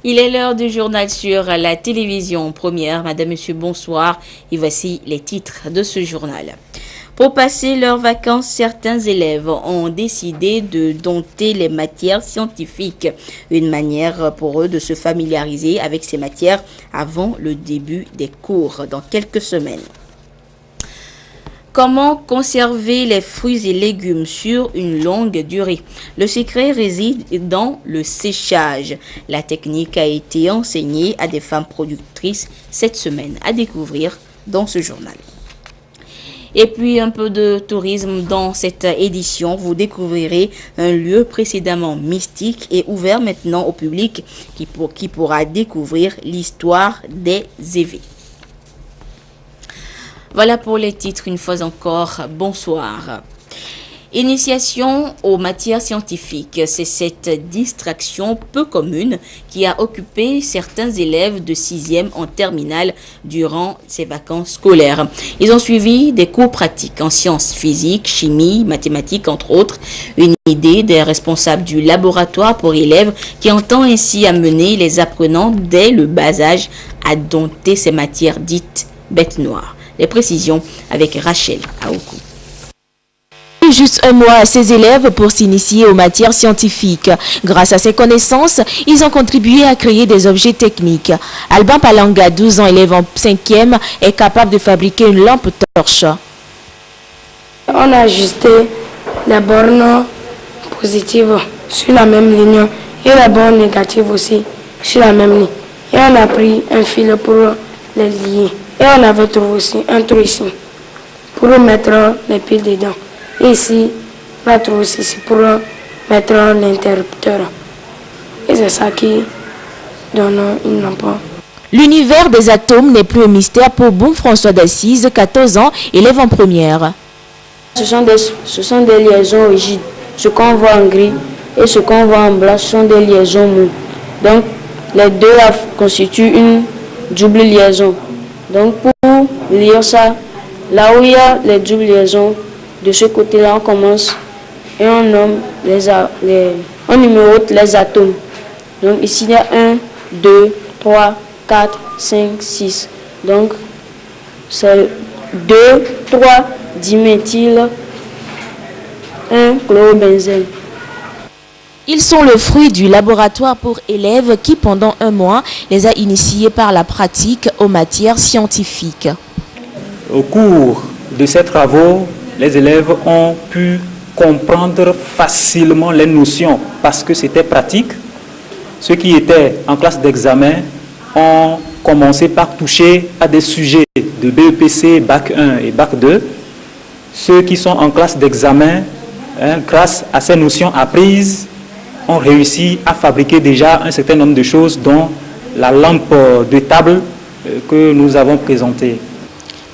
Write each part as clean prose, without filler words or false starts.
Il est l'heure du journal sur la télévision première. Madame, Monsieur, bonsoir. Et voici les titres de ce journal. Pour passer leurs vacances, certains élèves ont décidé de dompter les matières scientifiques. Une manière pour eux de se familiariser avec ces matières avant le début des cours dans quelques semaines. Comment conserver les fruits et légumes sur une longue durée? Le secret réside dans le séchage. La technique a été enseignée à des femmes productrices cette semaine. À découvrir dans ce journal. Et puis un peu de tourisme dans cette édition. Vous découvrirez un lieu précédemment mystique et ouvert maintenant au public qui pourra découvrir l'histoire des évêques. Voilà pour les titres, une fois encore, bonsoir. Initiation aux matières scientifiques, c'est cette distraction peu commune qui a occupé certains élèves de 6e en terminale durant ces vacances scolaires. Ils ont suivi des cours pratiques en sciences physiques, chimie, mathématiques, entre autres. Une idée des responsables du laboratoire pour élèves qui entend ainsi amener les apprenants dès le bas âge à dompter ces matières dites bêtes noires. Les précisions avec Rachel Aoukou. Juste un mois à ces élèves pour s'initier aux matières scientifiques. Grâce à ces connaissances, ils ont contribué à créer des objets techniques. Alban Palanga, 12 ans, élève en 5e, est capable de fabriquer une lampe torche. On a ajusté les bornes positives sur la même ligne et les bornes négatives aussi sur la même ligne. Et on a pris un fil pour les lier. Et on avait trouvé aussi un trou ici pour mettre les piles dedans. Et ici, on a trouvé aussi pour mettre l'interrupteur. Et c'est ça qui donne une lampe. L'univers des atomes n'est plus un mystère pour Boum François d'Assise, 14 ans, élève en première. Ce sont des liaisons rigides. Ce qu'on voit en gris et ce qu'on voit en blanc, ce sont des liaisons moules. Donc, les deux constituent une double liaison. Donc pour lire ça, là où il y a les doubles liaisons, de ce côté-là on commence et on nomme on numérote les atomes. Donc ici il y a 1, 2, 3, 4, 5, 6. Donc c'est 2, 3 diméthyl, 1 chlorobenzène. Ils sont le fruit du laboratoire pour élèves qui, pendant un mois, les a initiés par la pratique aux matières scientifiques. Au cours de ces travaux, les élèves ont pu comprendre facilement les notions parce que c'était pratique. Ceux qui étaient en classe d'examen ont commencé par toucher à des sujets de BEPC, Bac 1 et Bac 2. Ceux qui sont en classe d'examen, grâce à ces notions apprises, ont réussi à fabriquer déjà un certain nombre de choses, dont la lampe de table que nous avons présentée.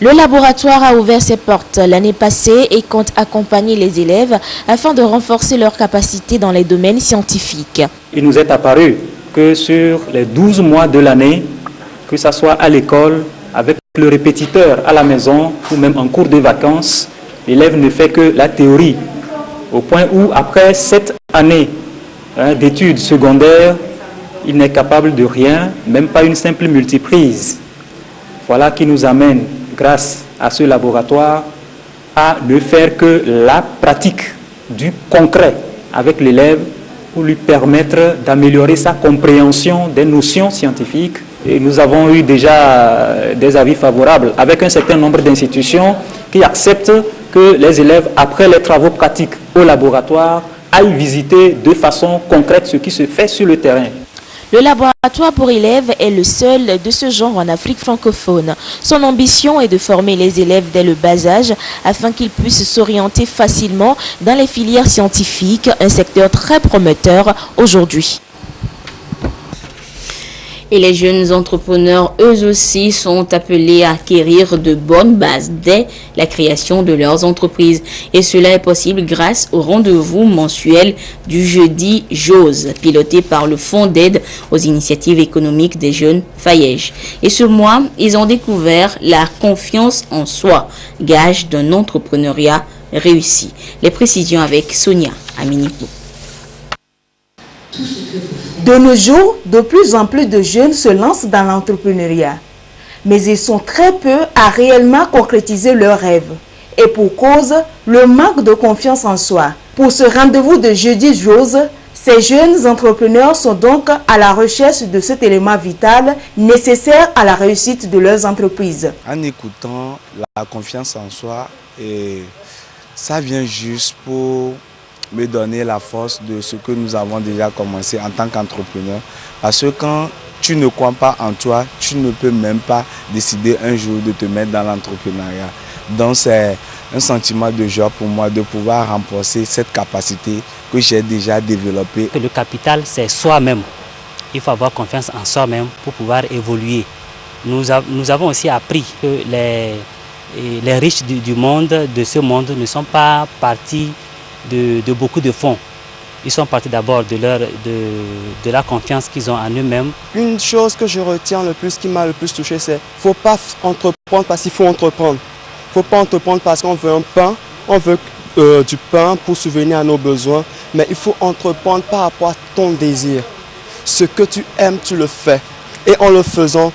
Le laboratoire a ouvert ses portes l'année passée et compte accompagner les élèves afin de renforcer leurs capacités dans les domaines scientifiques. Il nous est apparu que sur les 12 mois de l'année, que ce soit à l'école, avec le répétiteur à la maison ou même en cours de vacances, l'élève ne fait que la théorie, au point où après 7 années d'études secondaires, il n'est capable de rien, même pas une simple multiprise. Voilà qui nous amène, grâce à ce laboratoire, à ne faire que la pratique du concret avec l'élève pour lui permettre d'améliorer sa compréhension des notions scientifiques. Et nous avons eu déjà des avis favorables avec un certain nombre d'institutions qui acceptent que les élèves, après les travaux pratiques au laboratoire, aillent visiter de façon concrète ce qui se fait sur le terrain. Le laboratoire pour élèves est le seul de ce genre en Afrique francophone. Son ambition est de former les élèves dès le bas âge afin qu'ils puissent s'orienter facilement dans les filières scientifiques, un secteur très prometteur aujourd'hui. Et les jeunes entrepreneurs, eux aussi, sont appelés à acquérir de bonnes bases dès la création de leurs entreprises. Et cela est possible grâce au rendez-vous mensuel du jeudi JOSE, piloté par le Fonds d'aide aux initiatives économiques des jeunes FAYEJ. Et ce mois, ils ont découvert la confiance en soi, gage d'un entrepreneuriat réussi. Les précisions avec Sonia Aminipou. De nos jours, de plus en plus de jeunes se lancent dans l'entrepreneuriat. Mais ils sont très peu à réellement concrétiser leurs rêves. Et pour cause, le manque de confiance en soi. Pour ce rendez-vous de jeudi JOSE, ces jeunes entrepreneurs sont donc à la recherche de cet élément vital nécessaire à la réussite de leurs entreprises. En écoutant la confiance en soi, ça vient juste pour me donner la force de ce que nous avons déjà commencé en tant qu'entrepreneur. Parce que quand tu ne crois pas en toi, tu ne peux même pas décider un jour de te mettre dans l'entrepreneuriat. Donc c'est un sentiment de joie pour moi de pouvoir renforcer cette capacité que j'ai déjà développée. Le capital, c'est soi-même. Il faut avoir confiance en soi-même pour pouvoir évoluer. Nous avons aussi appris que les riches du monde, de ce monde, ne sont pas partis de beaucoup de fonds. Ils sont partis d'abord de la confiance qu'ils ont en eux-mêmes. Une chose que je retiens le plus, qui m'a le plus touché, c'est qu'il ne faut pas entreprendre parce qu'il faut entreprendre. Il ne faut pas entreprendre parce qu'on veut un pain, on veut du pain pour subvenir à nos besoins, mais il faut entreprendre par rapport à ton désir. Ce que tu aimes, tu le fais. Et en le faisant,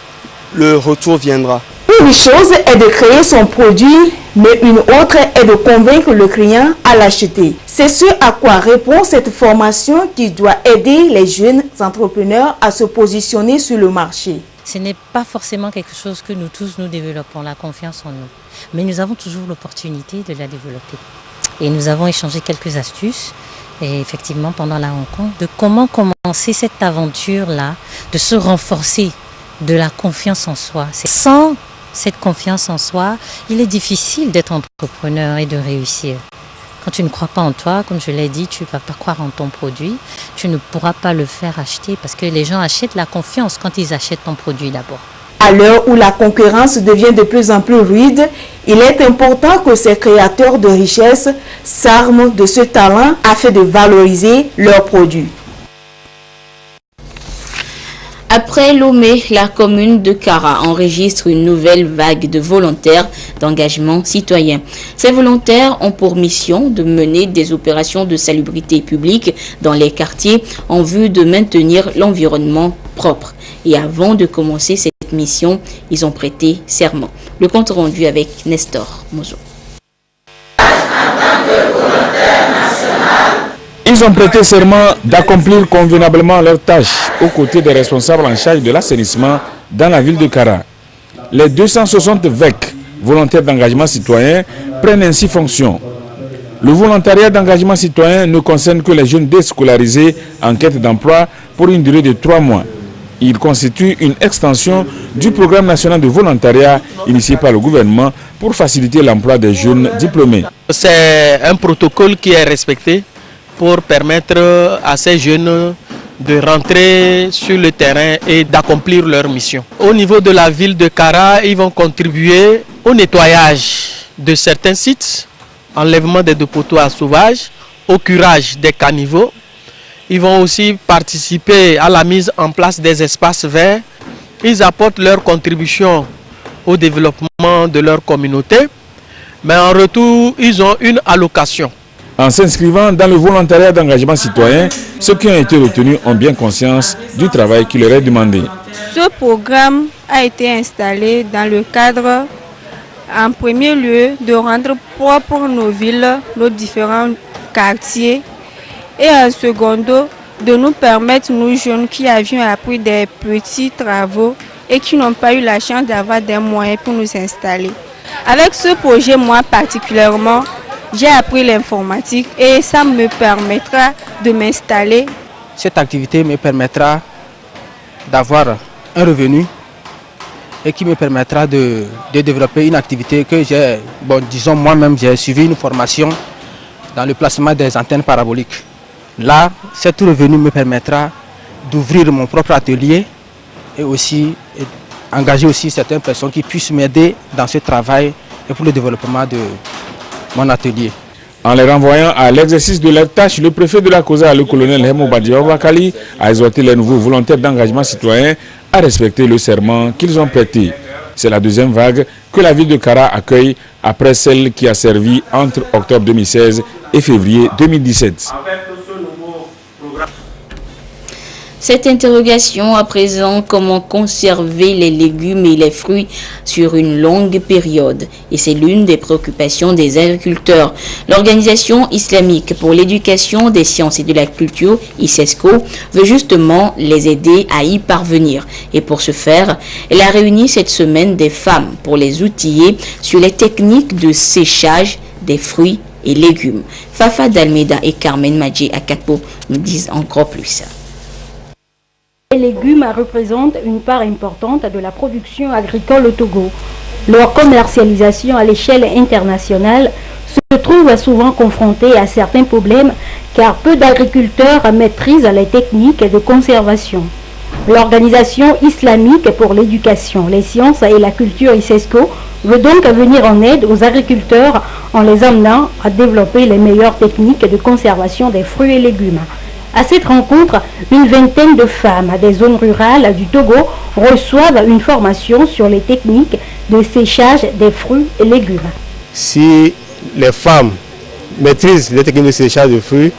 le retour viendra. Une chose est de créer son produit, mais une autre est de convaincre le client à l'acheter. C'est ce à quoi répond cette formation qui doit aider les jeunes entrepreneurs à se positionner sur le marché. Ce n'est pas forcément quelque chose que nous tous nous développons, la confiance en nous. Mais nous avons toujours l'opportunité de la développer. Et nous avons échangé quelques astuces, et effectivement pendant la rencontre, de comment commencer cette aventure-là, de se renforcer de la confiance en soi. Sans cette confiance en soi, il est difficile d'être entrepreneur et de réussir. Quand tu ne crois pas en toi, comme je l'ai dit, tu ne vas pas croire en ton produit, tu ne pourras pas le faire acheter parce que les gens achètent la confiance quand ils achètent ton produit d'abord. À l'heure où la concurrence devient de plus en plus rude, il est important que ces créateurs de richesse s'arment de ce talent afin de valoriser leurs produits. Après Lomé, la commune de Kara enregistre une nouvelle vague de volontaires d'engagement citoyen. Ces volontaires ont pour mission de mener des opérations de salubrité publique dans les quartiers en vue de maintenir l'environnement propre. Et avant de commencer cette mission, ils ont prêté serment. Le compte rendu avec Nestor Mozo. Ils ont prêté serment d'accomplir convenablement leurs tâches aux côtés des responsables en charge de l'assainissement dans la ville de Kara. Les 260 VEC, volontaires d'engagement citoyen, prennent ainsi fonction. Le volontariat d'engagement citoyen ne concerne que les jeunes déscolarisés en quête d'emploi pour une durée de 3 mois. Il constitue une extension du programme national de volontariat initié par le gouvernement pour faciliter l'emploi des jeunes diplômés. C'est un protocole qui est respecté pour permettre à ces jeunes de rentrer sur le terrain et d'accomplir leur mission. Au niveau de la ville de Kara, ils vont contribuer au nettoyage de certains sites, enlèvement des dépotoirs sauvages, au curage des caniveaux. Ils vont aussi participer à la mise en place des espaces verts. Ils apportent leur contribution au développement de leur communauté, mais en retour, ils ont une allocation. En s'inscrivant dans le volontariat d'engagement citoyen, ceux qui ont été retenus ont bien conscience du travail qui leur est demandé. Ce programme a été installé dans le cadre, en premier lieu, de rendre propres nos villes, nos différents quartiers, et en secondo, de nous permettre, nous jeunes qui avions appris des petits travaux et qui n'ont pas eu la chance d'avoir des moyens pour nous installer. Avec ce projet, moi particulièrement, j'ai appris l'informatique et ça me permettra de m'installer. Cette activité me permettra d'avoir un revenu et qui me permettra de développer une activité que j'ai, disons moi-même, j'ai suivi une formation dans le placement des antennes paraboliques. Là, cet revenu me permettra d'ouvrir mon propre atelier et aussi engager aussi certaines personnes qui puissent m'aider dans ce travail et pour le développement de mon atelier. En les renvoyant à l'exercice de leurs tâches, le préfet de la COSA, le colonel Hemo Badiaou Bakali, a exhorté les nouveaux volontaires d'engagement citoyen à respecter le serment qu'ils ont prêté. C'est la deuxième vague que la ville de Kara accueille après celle qui a servi entre octobre 2016 et février 2017. Cette interrogation à présent, comment conserver les légumes et les fruits sur une longue période? Et c'est l'une des préoccupations des agriculteurs. L'Organisation islamique pour l'éducation des sciences et de la culture, ISESCO, veut justement les aider à y parvenir. Et pour ce faire, elle a réuni cette semaine des femmes pour les outiller sur les techniques de séchage des fruits et légumes. Fafa Dalmeda et Carmen Madji Akakpo nous disent encore plus. Les légumes représentent une part importante de la production agricole au Togo. Leur commercialisation à l'échelle internationale se trouve souvent confrontée à certains problèmes car peu d'agriculteurs maîtrisent les techniques de conservation. L'Organisation islamique pour l'éducation, les sciences et la culture ISESCO veut donc venir en aide aux agriculteurs en les amenant à développer les meilleures techniques de conservation des fruits et légumes. À cette rencontre, une vingtaine de femmes des zones rurales du Togo reçoivent une formation sur les techniques de séchage des fruits et légumes. Si les femmes maîtrisent les techniques de séchage des fruits,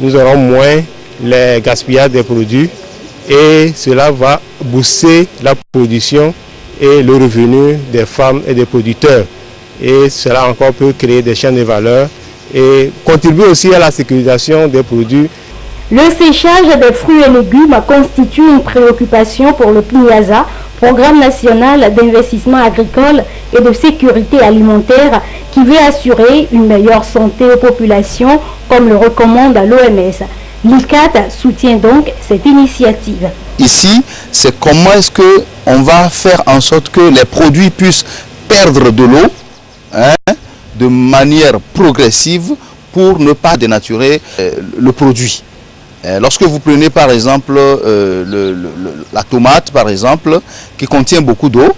nous aurons moins les gaspillages des produits et cela va booster la production et le revenu des femmes et des producteurs. Et cela encore peut créer des chaînes de valeur et contribuer aussi à la sécurisation des produits. Le séchage des fruits et légumes constitue une préoccupation pour le PNIASA, Programme national d'investissement agricole et de sécurité alimentaire, qui veut assurer une meilleure santé aux populations, comme le recommande l'OMS. L'ICAT soutient donc cette initiative. Ici, c'est comment est-ce qu'on va faire en sorte que les produits puissent perdre de l'eau de manière progressive pour ne pas dénaturer le produit. Lorsque vous prenez par exemple la tomate, par exemple, qui contient beaucoup d'eau,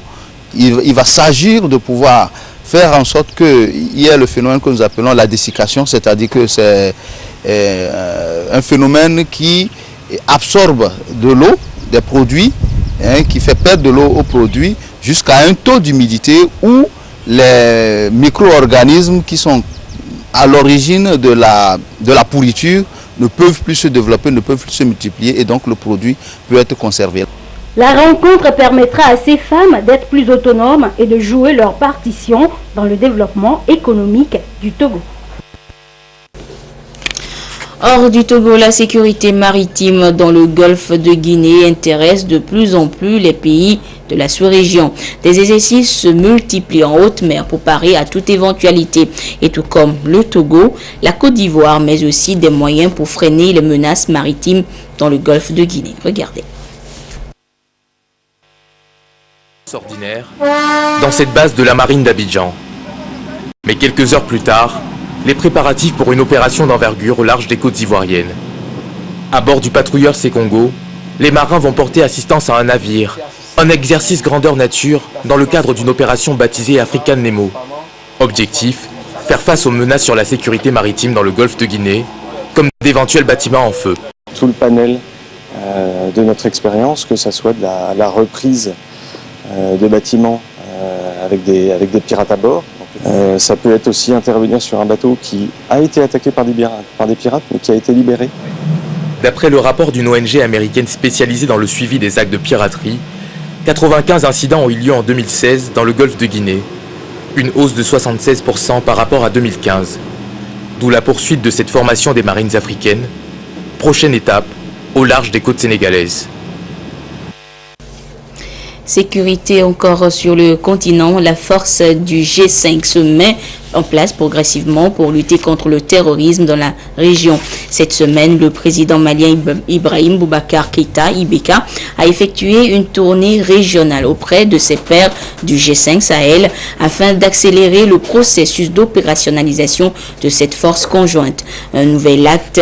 il va s'agir de pouvoir faire en sorte qu'il y ait le phénomène que nous appelons la dessiccation, c'est-à-dire que c'est un phénomène qui absorbe de l'eau des produits, qui fait perdre de l'eau aux produits jusqu'à un taux d'humidité où les micro-organismes qui sont à l'origine de la pourriture ne peuvent plus se développer, ne peuvent plus se multiplier et donc le produit peut être conservé. La rencontre permettra à ces femmes d'être plus autonomes et de jouer leur partition dans le développement économique du Togo. Hors du Togo, la sécurité maritime dans le golfe de Guinée intéresse de plus en plus les pays de la sous-région. Des exercices se multiplient en haute mer pour parer à toute éventualité. Et tout comme le Togo, la Côte d'Ivoire, mais aussi des moyens pour freiner les menaces maritimes dans le golfe de Guinée. Regardez. Ordinaire dans cette base de la marine d'Abidjan. Mais quelques heures plus tard, les préparatifs pour une opération d'envergure au large des côtes ivoiriennes. À bord du patrouilleur Sekongo, les marins vont porter assistance à un navire, un exercice grandeur nature dans le cadre d'une opération baptisée African Nemo. Objectif, faire face aux menaces sur la sécurité maritime dans le golfe de Guinée, comme d'éventuels bâtiments en feu. Tout le panel de notre expérience, que ce soit de la reprise de bâtiments avec des pirates à bord. Ça peut être aussi intervenir sur un bateau qui a été attaqué par des pirates, mais qui a été libéré. D'après le rapport d'une ONG américaine spécialisée dans le suivi des actes de piraterie, 95 incidents ont eu lieu en 2016 dans le golfe de Guinée, une hausse de 76% par rapport à 2015. D'où la poursuite de cette formation des marines africaines. Prochaine étape, au large des côtes sénégalaises. Sécurité encore sur le continent, la force du G5 se met en place progressivement pour lutter contre le terrorisme dans la région. Cette semaine, le président malien Ibrahim Boubacar Keïta, IBK, a effectué une tournée régionale auprès de ses pairs du G5 Sahel afin d'accélérer le processus d'opérationnalisation de cette force conjointe. Un nouvel acte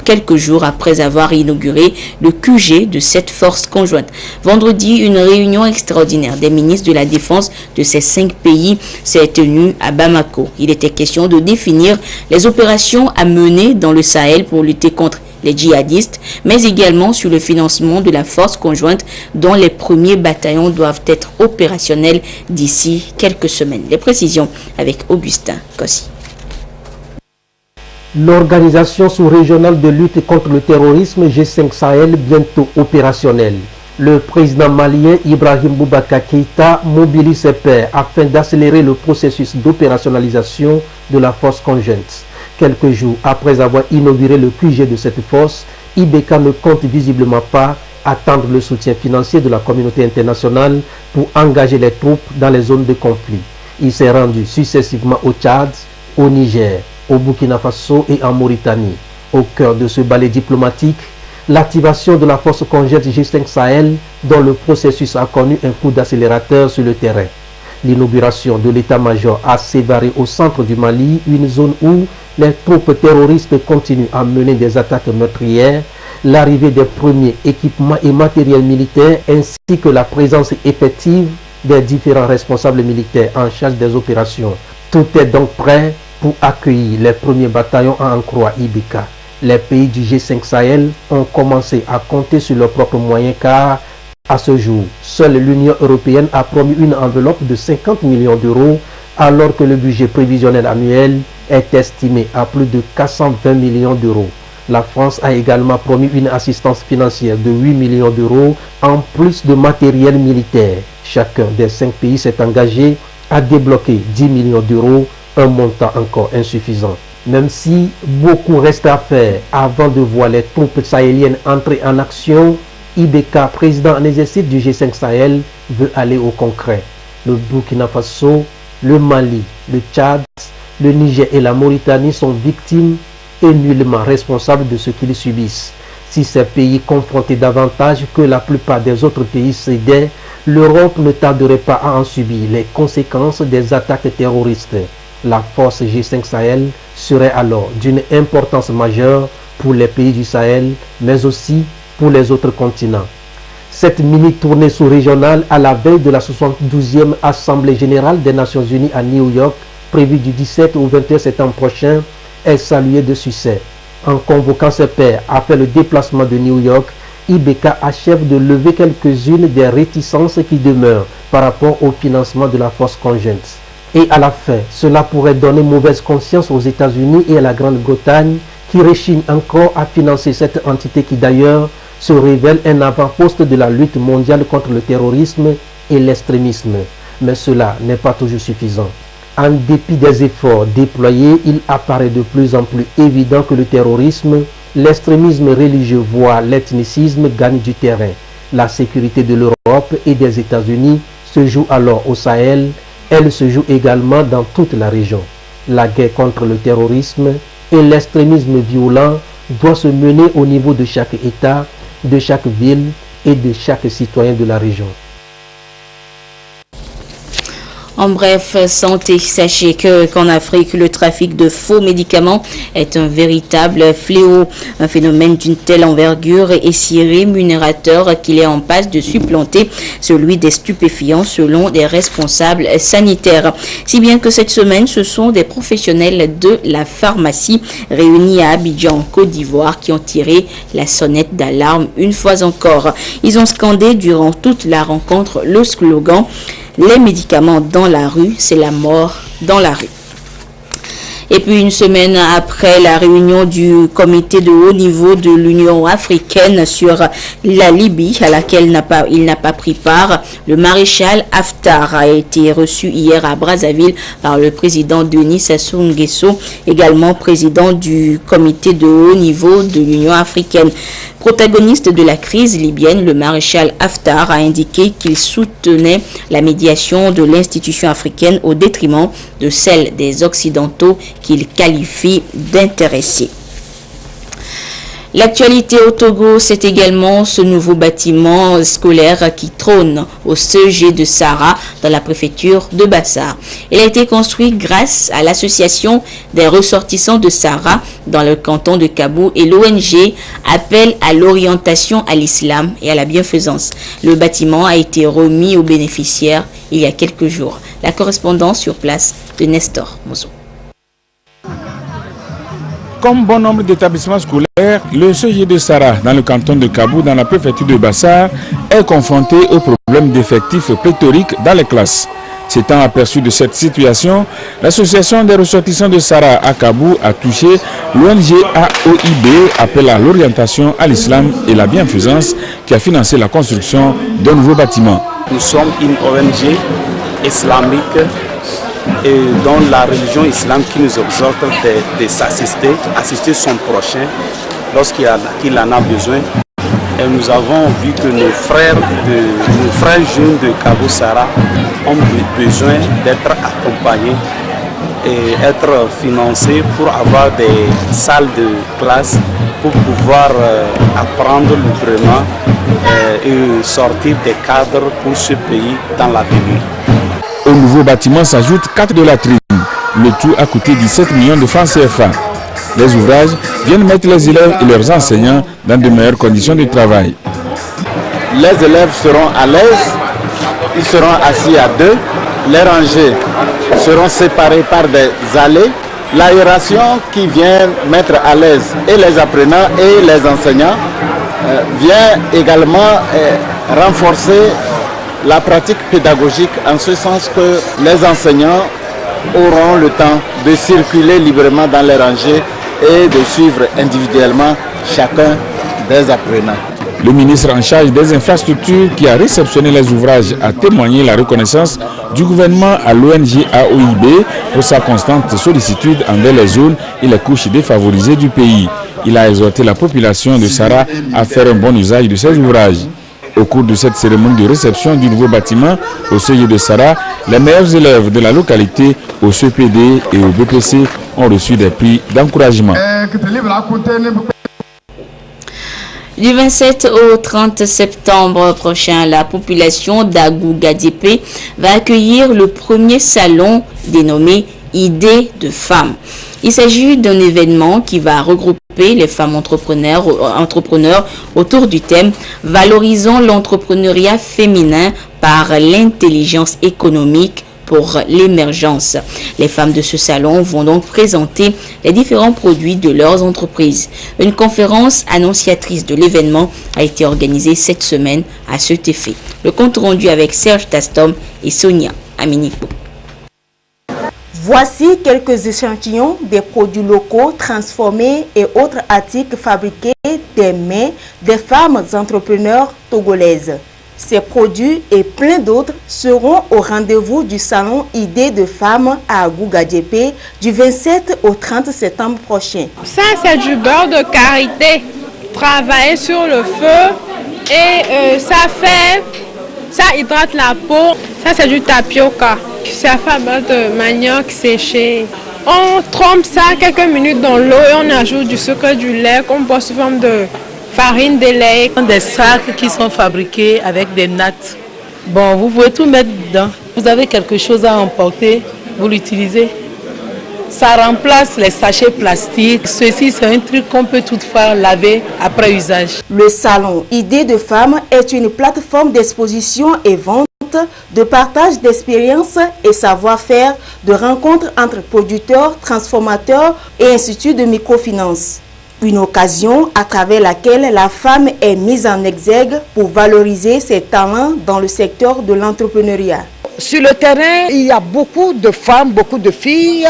quelques jours après avoir inauguré le QG de cette force conjointe. Vendredi, une réunion extraordinaire des ministres de la Défense de ces 5 pays s'est tenue à Bamako. Il était question de définir les opérations à mener dans le Sahel pour lutter contre les djihadistes, mais également sur le financement de la force conjointe dont les premiers bataillons doivent être opérationnels d'ici quelques semaines. Les précisions avec Augustin Kossi. L'organisation sous-régionale de lutte contre le terrorisme G5 Sahel bientôt opérationnelle. Le président malien Ibrahim Boubacar Keïta mobilise ses pairs afin d'accélérer le processus d'opérationnalisation de la force conjointe. Quelques jours après avoir inauguré le QG de cette force, IBK ne compte visiblement pas attendre le soutien financier de la communauté internationale pour engager les troupes dans les zones de conflit. Il s'est rendu successivement au Tchad, au Niger, au Burkina Faso et en Mauritanie. Au cœur de ce balai diplomatique, l'activation de la force conjointe G5 Sahel, dont le processus a connu un coup d'accélérateur sur le terrain. L'inauguration de l'état-major à Sévaré au centre du Mali, une zone où les troupes terroristes continuent à mener des attaques meurtrières, l'arrivée des premiers équipements et matériels militaires ainsi que la présence effective des différents responsables militaires en charge des opérations. Tout est donc prêt pour accueillir les premiers bataillons en croix IBK. Les pays du G5 Sahel ont commencé à compter sur leurs propres moyens car, à ce jour, seule l'Union européenne a promis une enveloppe de 50 millions d'euros alors que le budget prévisionnel annuel est estimé à plus de 420 millions d'euros. La France a également promis une assistance financière de 8 millions d'euros en plus de matériel militaire. Chacun des 5 pays s'est engagé à débloquer 10 millions d'euros, un montant encore insuffisant. Même si beaucoup reste à faire avant de voir les troupes sahéliennes entrer en action, IBK, président en exercice du G5 Sahel, veut aller au concret. Le Burkina Faso, le Mali, le Tchad, le Niger et la Mauritanie sont victimes et nullement responsables de ce qu'ils subissent. Si ces pays confrontaient davantage que la plupart des autres pays cédaient, l'Europe ne tarderait pas à en subir les conséquences des attaques terroristes. La force G5 Sahel serait alors d'une importance majeure pour les pays du Sahel, mais aussi pour les autres continents. Cette mini-tournée sous-régionale à la veille de la 72e Assemblée Générale des Nations Unies à New York, prévue du 17 au 21 septembre prochain, est saluée de succès. En convoquant ses pairs après le déplacement de New York, IBK achève de lever quelques-unes des réticences qui demeurent par rapport au financement de la force conjointe. Et à la fin, cela pourrait donner mauvaise conscience aux États-Unis et à la Grande-Bretagne qui rechignent encore à financer cette entité qui d'ailleurs se révèle un avant-poste de la lutte mondiale contre le terrorisme et l'extrémisme. Mais cela n'est pas toujours suffisant. En dépit des efforts déployés, il apparaît de plus en plus évident que le terrorisme, l'extrémisme religieux voire l'ethnicisme gagnent du terrain. La sécurité de l'Europe et des États-Unis se joue alors au Sahel. Elle se joue également dans toute la région. La guerre contre le terrorisme et l'extrémisme violent doit se mener au niveau de chaque État, de chaque ville et de chaque citoyen de la région. En bref, santé, sachez qu'en Afrique, le trafic de faux médicaments est un véritable fléau. Un phénomène d'une telle envergure est si rémunérateur qu'il est en passe de supplanter celui des stupéfiants selon des responsables sanitaires. Si bien que cette semaine, ce sont des professionnels de la pharmacie réunis à Abidjan, en Côte d'Ivoire, qui ont tiré la sonnette d'alarme une fois encore. Ils ont scandé durant toute la rencontre le slogan « Les médicaments dans la rue, c'est la mort dans la rue ». Et puis une semaine après la réunion du comité de haut niveau de l'Union africaine sur la Libye, à laquelle il n'a pas pris part, le maréchal Haftar a été reçu hier à Brazzaville par le président Denis Sassou Nguesso, également président du comité de haut niveau de l'Union africaine. Protagoniste de la crise libyenne, le maréchal Haftar a indiqué qu'il soutenait la médiation de l'institution africaine au détriment de celle des Occidentaux qu'il qualifie d'intéressés. L'actualité au Togo, c'est également ce nouveau bâtiment scolaire qui trône au CEG de Sara dans la préfecture de Bassar. Il a été construit grâce à l'association des ressortissants de Sara dans le canton de Kabou et l'ONG appelle à l'orientation à l'islam et à la bienfaisance. Le bâtiment a été remis aux bénéficiaires il y a quelques jours. La correspondance sur place de Nestor Mozo. Comme bon nombre d'établissements scolaires, le CEG de Sara, dans le canton de Kabou, dans la préfecture de Bassar, est confronté au problème d'effectifs pléthoriques dans les classes. S'étant aperçu de cette situation, l'association des ressortissants de Sara à Kabou a touché l'ONG AOIB, appel à l'orientation à l'islam et la bienfaisance, qui a financé la construction d'un nouveau bâtiment. Nous sommes une ONG islamique et dans la religion islamique qui nous exhorte de assister son prochain lorsqu'il en a besoin. Et nous avons vu que nos frères jeunes de Kabou Sara ont besoin d'être accompagnés et être financés pour avoir des salles de classe pour pouvoir apprendre librement et sortir des cadres pour ce pays dans l'avenir. Au nouveau bâtiment s'ajoutent 4 de latrines. Le tout a coûté 17 millions de francs CFA. Les ouvrages viennent mettre les élèves et leurs enseignants dans de meilleures conditions de travail. Les élèves seront à l'aise, ils seront assis à deux, les rangées seront séparées par des allées. L'aération qui vient mettre à l'aise et les apprenants et les enseignants vient également renforcer la pratique pédagogique en ce sens que les enseignants auront le temps de circuler librement dans les rangées et de suivre individuellement chacun des apprenants. Le ministre en charge des infrastructures qui a réceptionné les ouvrages a témoigné la reconnaissance du gouvernement à l'ONG AOIB pour sa constante sollicitude envers les zones et les couches défavorisées du pays. Il a exhorté la population de Sara à faire un bon usage de ces ouvrages. Au cours de cette cérémonie de réception du nouveau bâtiment au CEG de Sara, les meilleurs élèves de la localité au CPD et au BPC ont reçu des prix d'encouragement. Du 27 au 30 septembre prochain, la population d'Agou-Gadiépé va accueillir le premier salon dénommé Idées de femmes. Il s'agit d'un événement qui va regrouper les femmes entrepreneurs autour du thème « Valorisons l'entrepreneuriat féminin par l'intelligence économique pour l'émergence ». Les femmes de ce salon vont donc présenter les différents produits de leurs entreprises. Une conférence annonciatrice de l'événement a été organisée cette semaine à cet effet. Le compte rendu avec Serge Tastom et Sonia Aminipo. Voici quelques échantillons des produits locaux transformés et autres articles fabriqués des mains des femmes entrepreneurs togolaises. Ces produits et plein d'autres seront au rendez-vous du salon Idées de femmes à Agou-Gadiépé du 27 au 30 septembre prochain. Ça, c'est du beurre de karité travaillé sur le feu et ça hydrate la peau. Ça, c'est du tapioca. C'est à base de manioc séché. On trempe ça quelques minutes dans l'eau et on ajoute du sucre, du lait qu'on boit sous forme de farine de lait. Des sacs qui sont fabriqués avec des nattes. Bon, vous pouvez tout mettre dedans. Vous avez quelque chose à emporter, vous l'utilisez. Ça remplace les sachets plastiques. Ceci, c'est un truc qu'on peut toutefois laver après usage. Le salon Idées de femmes est une plateforme d'exposition et vente, de partage d'expériences et savoir-faire, de rencontres entre producteurs, transformateurs et instituts de microfinance. Une occasion à travers laquelle la femme est mise en exergue pour valoriser ses talents dans le secteur de l'entrepreneuriat. Sur le terrain, il y a beaucoup de femmes, beaucoup de filles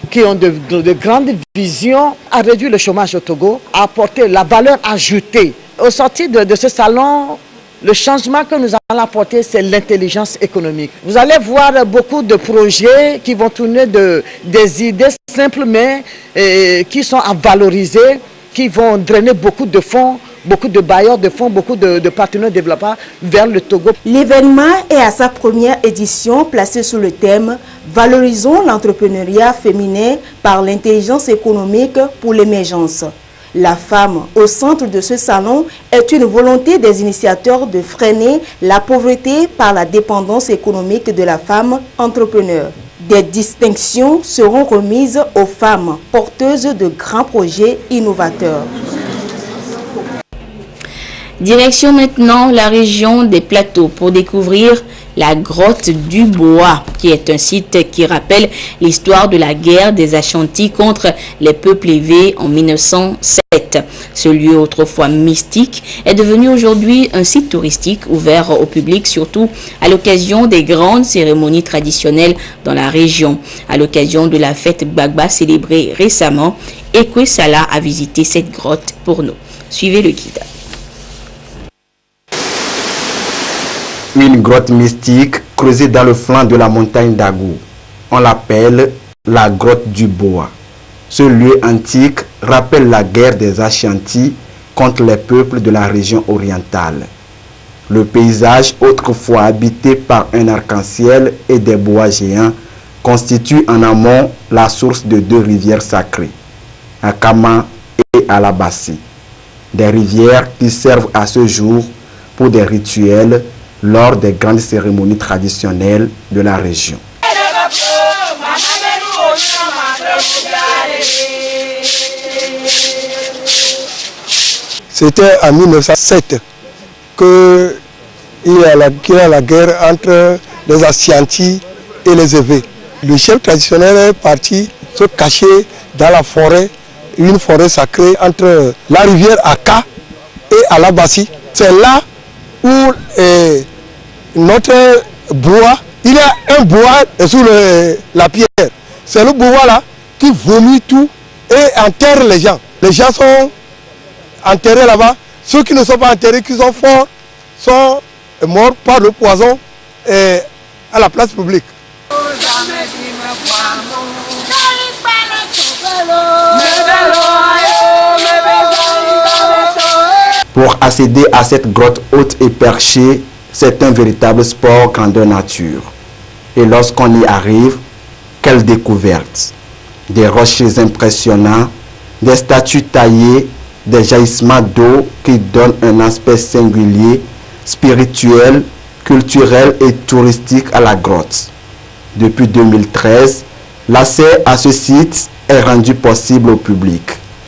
qui ont de grandes visions, à réduire le chômage au Togo, à apporter la valeur ajoutée. Au sortir de ce salon, le changement que nous allons apporter, c'est l'intelligence économique. Vous allez voir beaucoup de projets qui vont tourner des idées simples, mais qui sont à valoriser, qui vont drainer beaucoup de fonds, beaucoup de bailleurs de fonds, beaucoup de partenaires développeurs vers le Togo. L'événement est à sa première édition placée sous le thème « Valorisons l'entrepreneuriat féminin par l'intelligence économique pour l'émergence ». La femme au centre de ce salon est une volonté des initiateurs de freiner la pauvreté par la dépendance économique de la femme entrepreneur. Des distinctions seront remises aux femmes porteuses de grands projets innovateurs. Direction maintenant la région des Plateaux pour découvrir la grotte du Bois, qui est un site qui rappelle l'histoire de la guerre des Ashantis contre les peuples évés en 1907. Ce lieu autrefois mystique est devenu aujourd'hui un site touristique ouvert au public, surtout à l'occasion des grandes cérémonies traditionnelles dans la région. À l'occasion de la fête Gbagba célébrée récemment, Ekwe Salah a visité cette grotte pour nous. Suivez le guide. Une grotte mystique creusée dans le flanc de la montagne d'Agou. On l'appelle la grotte du Bois. Ce lieu antique rappelle la guerre des Ashantis contre les peuples de la région orientale. Le paysage, autrefois habité par un arc-en-ciel et des bois géants, constitue en amont la source de deux rivières sacrées, Akama et Alabassi. Des rivières qui servent à ce jour pour des rituels lors des grandes cérémonies traditionnelles de la région. C'était en 1907 qu'il y a la guerre entre les Ashantis et les Évés. Le chef traditionnel est parti se cacher dans la forêt, une forêt sacrée entre la rivière Aka et Alabassi. C'est là où notre bois, il y a un bois sous la pierre. C'est le bois là qui vomit tout et enterre les gens. Les gens sont enterrés là-bas. Ceux qui ne sont pas enterrés, qui sont forts, sont morts par le poison à la place publique. Pour accéder à cette grotte haute et perchée, c'est un véritable sport grandeur nature. Et lorsqu'on y arrive, quelle découverte! Des rochers impressionnants, des statues taillées, des jaillissements d'eau qui donnent un aspect singulier, spirituel, culturel et touristique à la grotte. Depuis 2013, l'accès à ce site est rendu possible au public.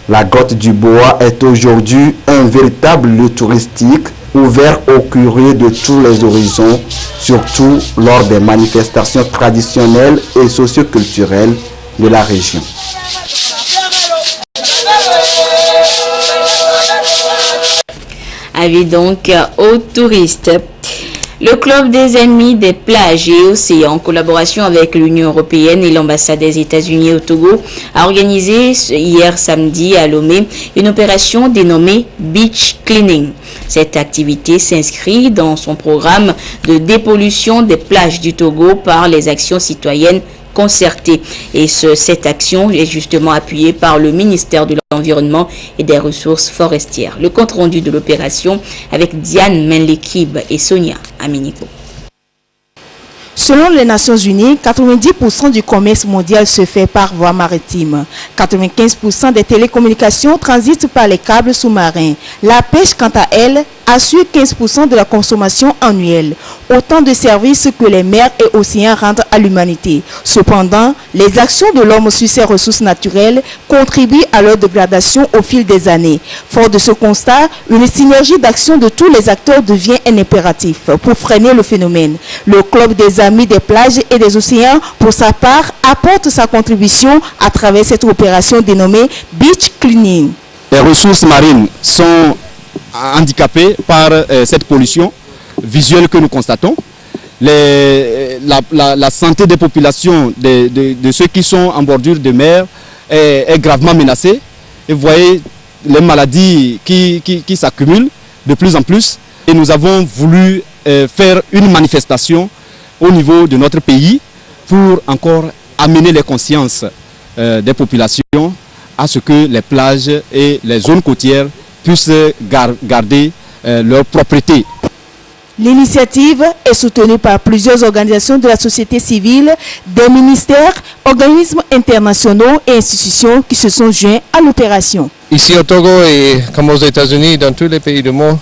La grotte du Bois est aujourd'hui un véritable lieu touristique ouvert aux curieux de tous les horizons, surtout lors des manifestations traditionnelles et socioculturelles de la région. Avis donc aux touristes. Le Club des Amis des plages et océans, en collaboration avec l'Union européenne et l'ambassade des États-Unis au Togo, a organisé hier samedi à Lomé une opération dénommée Beach Cleaning. Cette activité s'inscrit dans son programme de dépollution des plages du Togo par les actions citoyennes concertées. Et cette action est justement appuyée par le ministère de l'Environnement et des Ressources forestières. Le compte rendu de l'opération avec Diane Menlekib et Sonia Aminiko. Selon les Nations Unies, 90% du commerce mondial se fait par voie maritime. 95% des télécommunications transitent par les câbles sous-marins. La pêche, quant à elle, assure 15% de la consommation annuelle. Autant de services que les mers et océans rendent à l'humanité. Cependant, les actions de l'homme sur ces ressources naturelles contribuent à leur dégradation au fil des années. Fort de ce constat, une synergie d'action de tous les acteurs devient un impératif pour freiner le phénomène. Le Club des Amis des plages et des océans, pour sa part, apporte sa contribution à travers cette opération dénommée Beach Cleaning. Les ressources marines sont handicapées par cette pollution visuelle que nous constatons. la santé des populations, de ceux qui sont en bordure de mer est gravement menacée. Et vous voyez les maladies qui s'accumulent de plus en plus. Et nous avons voulu faire une manifestation au niveau de notre pays pour encore amener les consciences des populations à ce que les plages et les zones côtières puissent garder leur propriété. L'initiative est soutenue par plusieurs organisations de la société civile, des ministères, organismes internationaux et institutions qui se sont joints à l'opération. Ici au Togo et comme aux États-Unis, dans tous les pays du monde,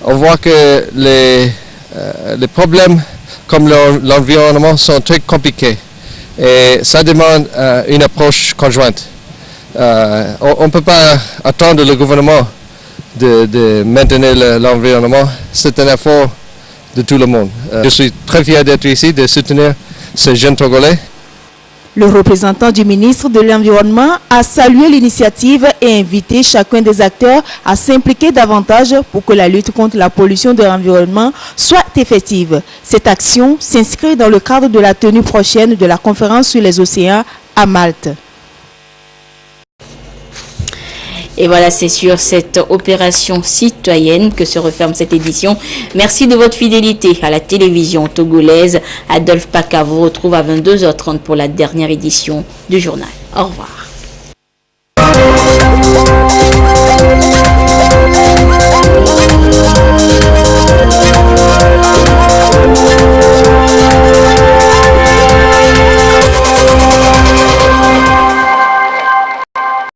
on voit que les problèmes comme l'environnement sont très compliqués et ça demande une approche conjointe. On ne peut pas attendre le gouvernement de maintenir l'environnement. C'est un effort de tout le monde. Je suis très fier d'être ici, de soutenir ces jeunes Togolais. Le représentant du ministre de l'Environnement a salué l'initiative et invité chacun des acteurs à s'impliquer davantage pour que la lutte contre la pollution de l'environnement soit effective. Cette action s'inscrit dans le cadre de la tenue prochaine de la conférence sur les océans à Malte. Et voilà, c'est sur cette opération citoyenne que se referme cette édition. Merci de votre fidélité à la télévision togolaise. Adolphe Paca vous retrouve à 22h30 pour la dernière édition du journal. Au revoir.